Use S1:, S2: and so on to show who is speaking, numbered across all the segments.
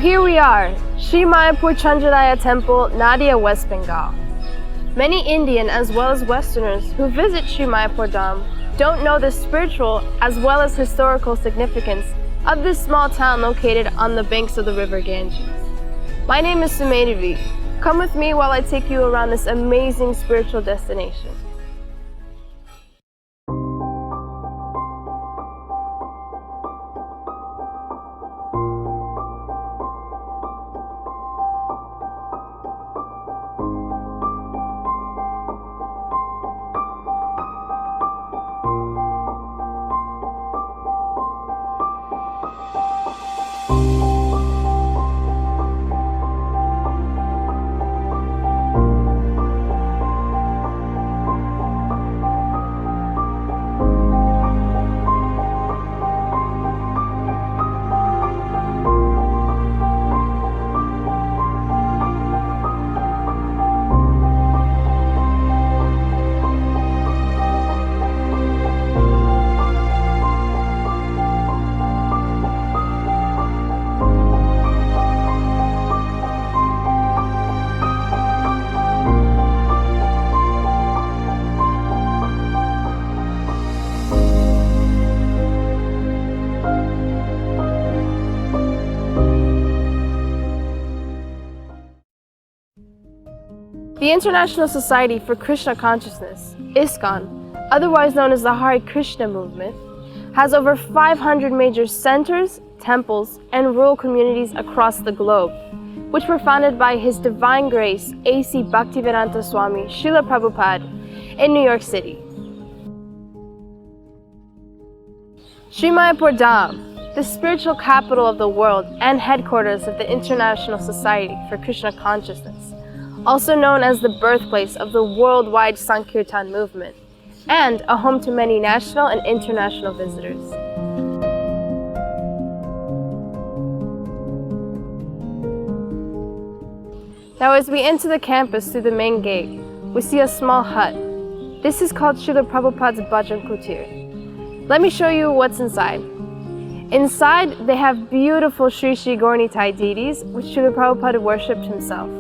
S1: here we are, Sri Mayapur-Chandralaya Temple, Nadia, West Bengal. Many Indian as well as Westerners who visit Sri Mayapur-Dhama don't know the spiritual as well as historical significance of this small town located on the banks of the river Ganges. My name is Sumedvi. Come with me while I take you around this amazing spiritual destination. The International Society for Krishna Consciousness, ISKCON, otherwise known as the Hare Krishna movement, has over 500 major centers, temples, and rural communities across the globe, which were founded by His Divine Grace A.C. Bhaktivedanta Swami Srila Prabhupada in New York City. Sri Mayapur-Dhama, the spiritual capital of the world and headquarters of the International Society for Krishna Consciousness, also known as the birthplace of the worldwide Sankirtan movement, and a home to many national and international visitors. Now as we enter the campus through the main gate, we see a small hut. This is called Srila Prabhupada's Bhajan Kutir. Let me show you what's inside. Inside, they have beautiful Sri Sri Gauranitai deities, which Srila Prabhupada worshipped himself.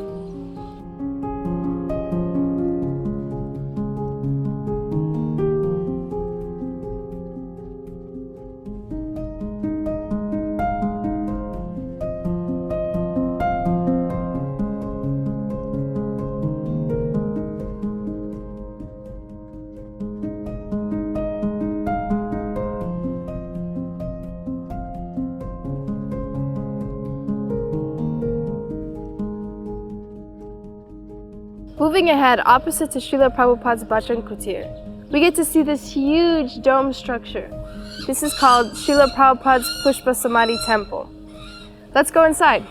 S1: Moving ahead, opposite to Srila Prabhupada's Bhajan Kutir, we get to see this huge dome structure. This is called Srila Prabhupada's Pushpa Samadhi temple. Let's go inside.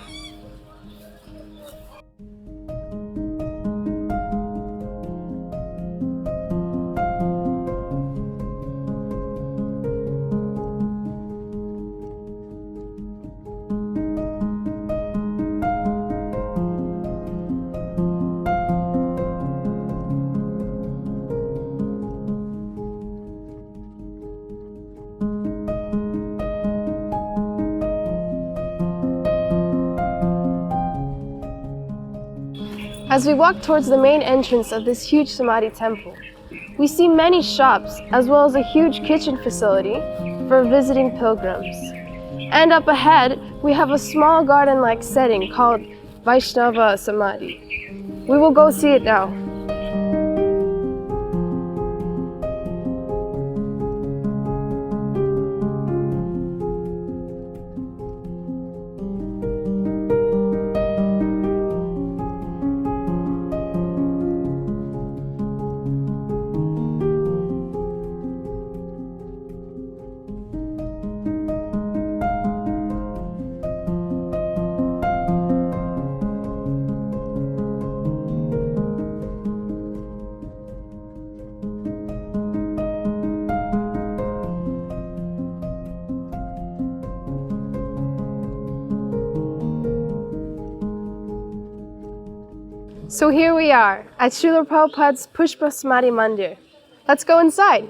S1: As we walk towards the main entrance of this huge Samadhi temple, we see many shops as well as a huge kitchen facility for visiting pilgrims. And up ahead, we have a small garden-like setting called Vaishnava Samadhi. We will go see it now. So here we are at Srila Prabhupada's Pushpa Samadhi Mandir. Let's go inside.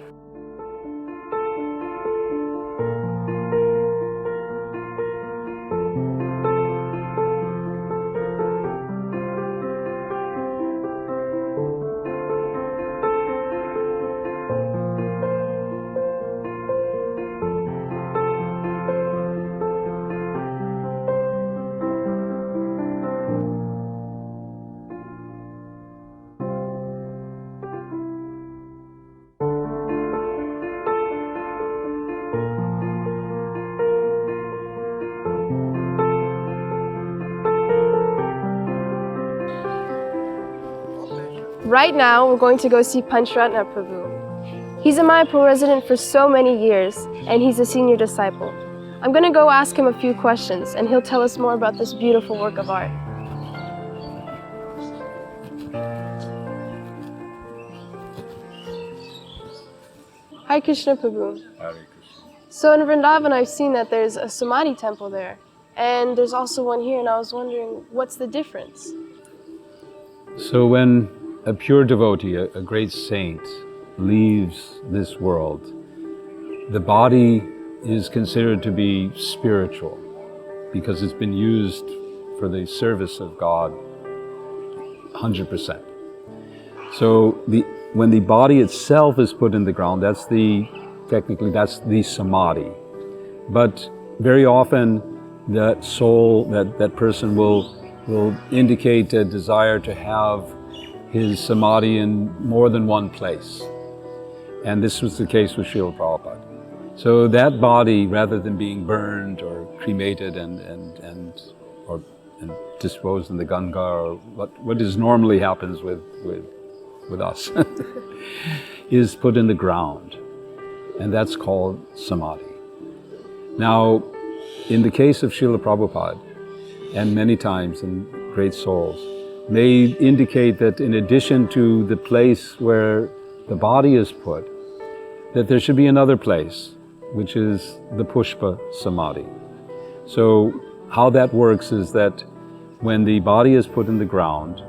S1: Right now, we're going to go see Panchratna Prabhu. He's a Mayapur resident for so many years, and he's a senior disciple. I'm going to go ask him a few questions, and he'll tell us more about this beautiful work of art. Hare Krishna Prabhu.
S2: Hare Krishna.
S1: So in Vrindavan, I've seen that there's a Samadhi temple there, and there's also one here, and I was wondering, what's the difference?
S2: So when a pure devotee, a great saint, leaves this world, the body is considered to be spiritual because it's been used for the service of God 100%. So when the body itself is put in the ground, technically that's the samadhi. But very often that soul, that person will indicate a desire to have his samadhi in more than one place. And this was the case with Srila Prabhupada. So that body, rather than being burned or cremated and disposed in the Ganga, or what normally happens with us, is put in the ground. And that's called samadhi. Now, in the case of Srila Prabhupada, and many times in great souls, may indicate that in addition to the place where the body is put, that there should be another place, which is the Pushpa Samadhi. So how that works is that when the body is put in the ground,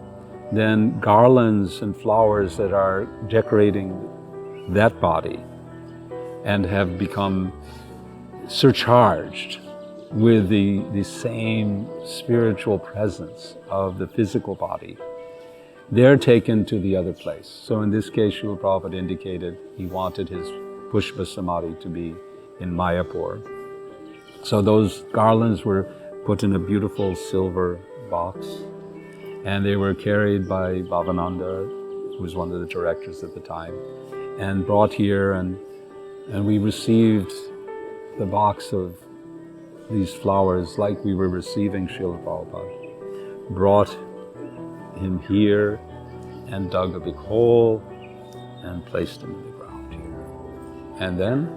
S2: then garlands and flowers that are decorating that body and have become surcharged with the same spiritual presence of the physical body, they're taken to the other place. So in this case, Srila Prabhupada indicated he wanted his Pushpa Samadhi to be in Mayapur. So those garlands were put in a beautiful silver box, and they were carried by Bhavananda, who was one of the directors at the time, and brought here, and we received the box of these flowers like we were receiving Srila Prabhupada. Brought him here and dug a big hole and placed him in the ground here. And then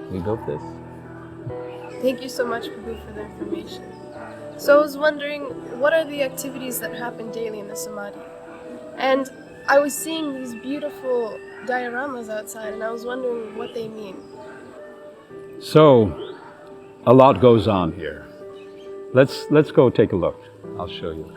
S2: we built this.
S1: Thank you so much, Prabhu, for the information. So I was wondering, what are the activities that happen daily in the Samadhi? And I was seeing these beautiful dioramas outside, and I was wondering what they mean.
S2: So, a lot goes on here. Let's go take a look. I'll show you.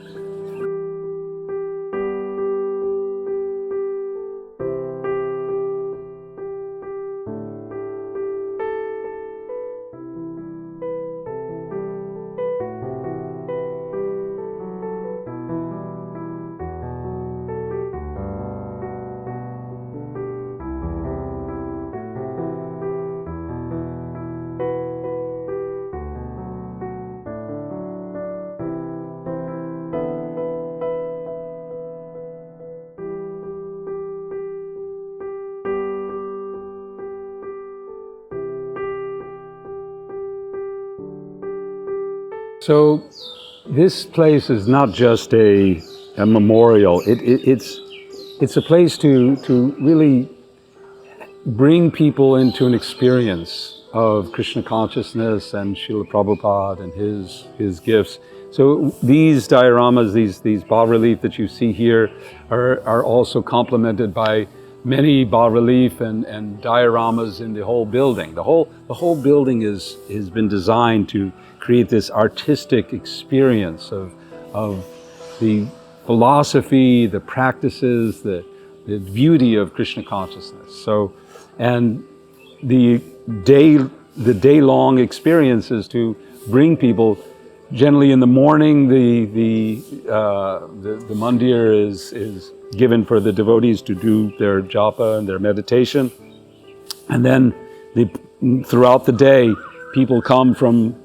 S2: So this place is not just a memorial. It's a place to really bring people into an experience of Krishna consciousness and Srila Prabhupada and his gifts. So these dioramas, these bas-reliefs that you see here are also complemented by many bas-reliefs and dioramas in the whole building. The whole building has been designed to create this artistic experience of the philosophy, the practices, the beauty of Krishna consciousness. So, and the day-long experience is to bring people. Generally, in the morning, the mandir is given for the devotees to do their japa and their meditation, and then throughout the day, people come from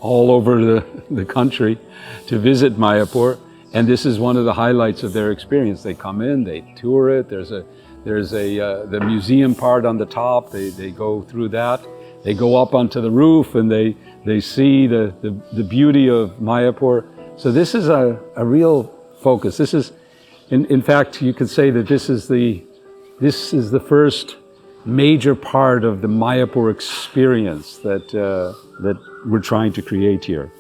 S2: all over the country to visit Mayapur, and this is one of the highlights of their experience. They come in, they tour it. There's the museum part on the top. They go through that. They go up onto the roof and they see the beauty of Mayapur. So this is a real focus. This is, In fact, you could say that this is the first major part of the Mayapur experience that we're trying to create here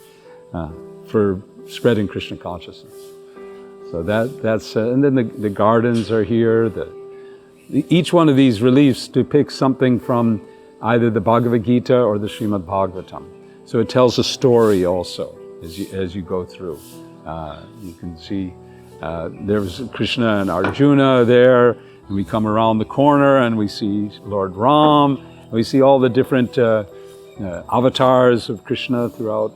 S2: for spreading Krishna consciousness. So that's and then the gardens are here. Each one of these reliefs depicts something from either the Bhagavad Gita or the Srimad Bhagavatam. So it tells a story also as you go through. You can see there's Krishna and Arjuna there, and we come around the corner and we see Lord Ram, and we see all the different avatars of Krishna throughout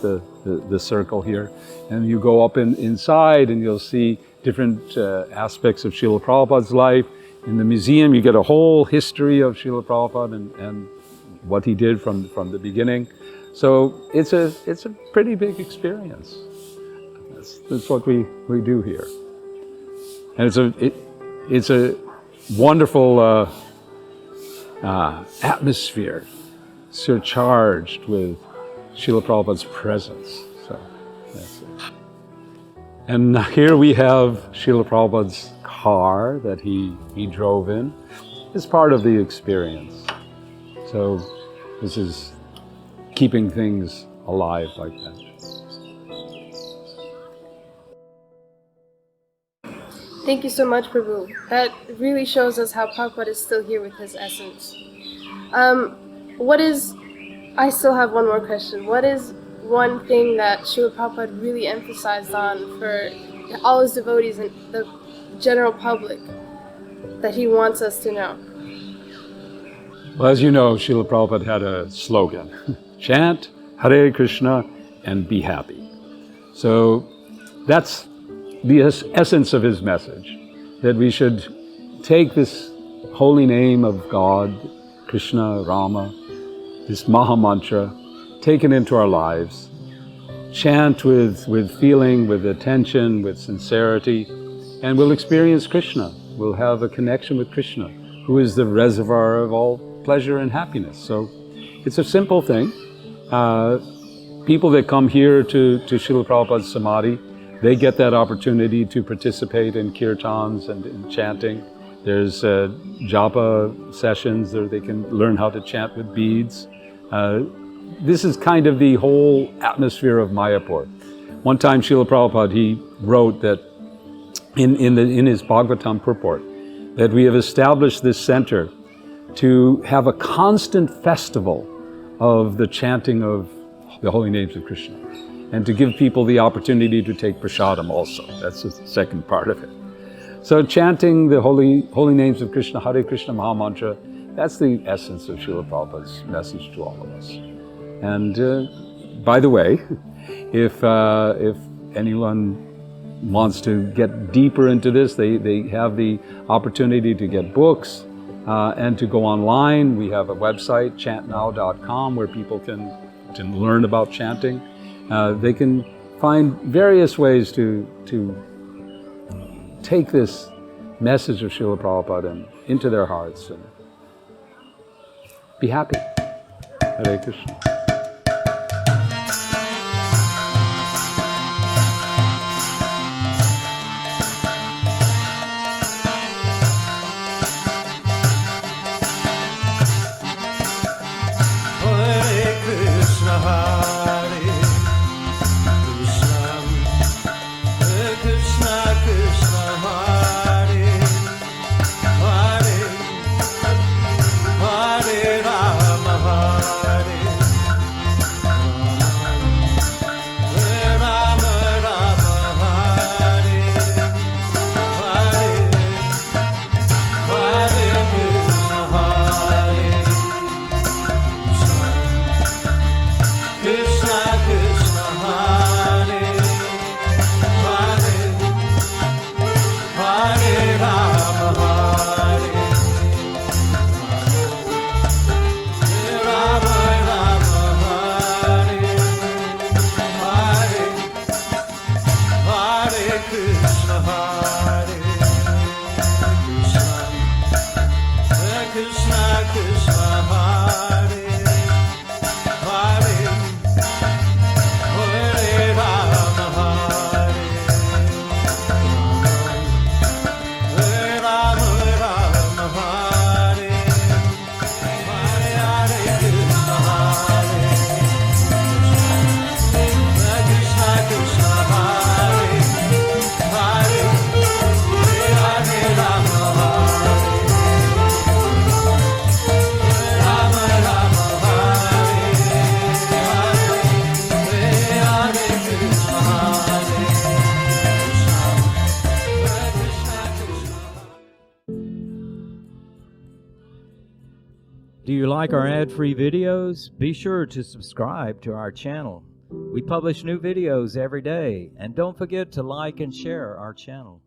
S2: the circle here. And you go up inside and you'll see different aspects of Srila Prabhupada's life. In the museum you get a whole history of Srila Prabhupada and what he did from the beginning. So it's a pretty big experience. That's what we do here. And it's a wonderful atmosphere, surcharged with Srila Prabhupada's presence. So that's it. And here we have Srila Prabhupada's car that he drove in. It's part of the experience. So this is keeping things alive like that.
S1: Thank you so much, Prabhu. That really shows us how Prabhupada is still here with his essence. I still have one more question. What is one thing that Srila Prabhupada really emphasized on for all his devotees and the general public that he wants us to know?
S2: Well, as you know, Srila Prabhupada had a slogan, chant Hare Krishna and be happy. So that's the essence of his message, that we should take this holy name of God, Krishna, Rama, this Maha Mantra, take it into our lives, chant with feeling, with attention, with sincerity, and we'll experience Krishna. We'll have a connection with Krishna, who is the reservoir of all pleasure and happiness. So it's a simple thing. People that come here to Srila Prabhupada's Samadhi, they get that opportunity to participate in kirtans and in chanting. There's japa sessions where they can learn how to chant with beads. This is kind of the whole atmosphere of Mayapur. One time Srila Prabhupada, he wrote that in his Bhagavatam purport, that we have established this center to have a constant festival of the chanting of the holy names of Krishna, and to give people the opportunity to take prasadam also. That's the second part of it. So chanting the holy names of Krishna, Hare Krishna Maha Mantra, that's the essence of Srila Prabhupada's message to all of us. And by the way, if anyone wants to get deeper into this, they have the opportunity to get books and to go online. We have a website, chantnow.com, where people can learn about chanting. They can find various ways to take this message of Srila Prabhupada into their hearts and be happy. Hare Krishna.
S3: Do you like our ad-free videos? Be sure to subscribe to our channel. We publish new videos every day, and don't forget to like and share our channel.